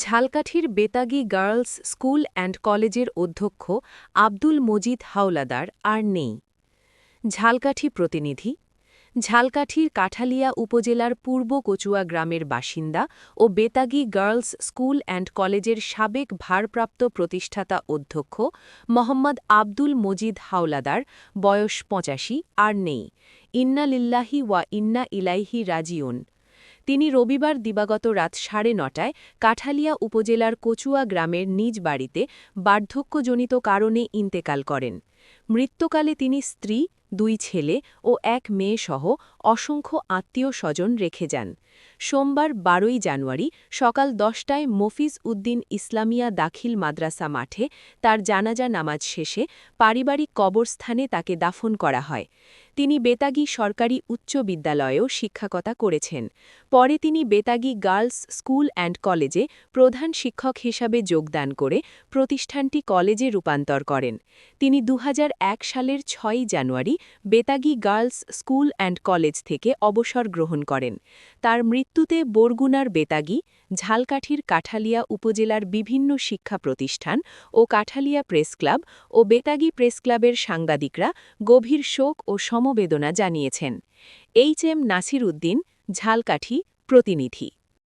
ঝালকাঠির Betagi girls school and কলেজের অধ্যক্ষ আব্দুল মজিদ হাওলাদার আর নেই। ঝালকাঠি প্রতিনিধি। ঝালকাঠির কাঠালিয়া উপজেলার পূর্ব কচুয়া গ্রামের বাসিন্দা ও বেতাগী গার্লস স্কুল অ্যান্ড কলেজের সাবেক ভারপ্রাপ্ত প্রতিষ্ঠাতা অধ্যক্ষ মোহাম্মদ আব্দুল মজিদ হাওলাদার, বয়স ৮৫, আর নেই। ইন্না লিল্লাহি ওয়া ইন্না ইলাইহি রাজিউন। তিনি রবিবার দিবাগত রাত ৯:৩০টায় কাঠালিয়া উপজেলার কচুয়া গ্রামের নিজ বাড়িতে বার্ধক্যজনিত কারণে ইন্তেকাল করেন। মৃত্যুকালে তিনি স্ত্রী, ২ ছেলে ও ১ মেয়েসহ অসংখ্য আত্মীয় স্বজন রেখে যান। সোমবার ১২ জানুয়ারি সকাল ১০টায় মফিজ উদ্দিন ইসলামিয়া দাখিল মাদ্রাসা মাঠে তার জানাজা নামাজ শেষে পারিবারিক কবরস্থানে তাকে দাফন করা হয়। তিনি বেতাগী সরকারি উচ্চ বিদ্যালয়েও শিক্ষকতা করেছেন। পরে তিনি বেতাগী গার্লস স্কুল অ্যান্ড কলেজে প্রধান শিক্ষক হিসাবে যোগদান করে প্রতিষ্ঠানটি কলেজে রূপান্তর করেন। তিনি ২০০১ সালের ৬ January Betagi girls school and college থেকে অবসর গ্রহণ করেন। তার মৃত্যুতে বরগুনার বেতাগী, ঝালকাঠির কাঠালিয়া উপজেলার বিভিন্ন শিক্ষা প্রতিষ্ঠান ও কাঠালিয়া প্রেস ক্লাব ও বেতাগী প্রেস ক্লাবের সাংবাদিকরা গভীর শোক ও সমবেদনা জানিয়েছেন। এইচ এম নাসির উদ্দিন, ঝালকাঠি প্রতিনিধি।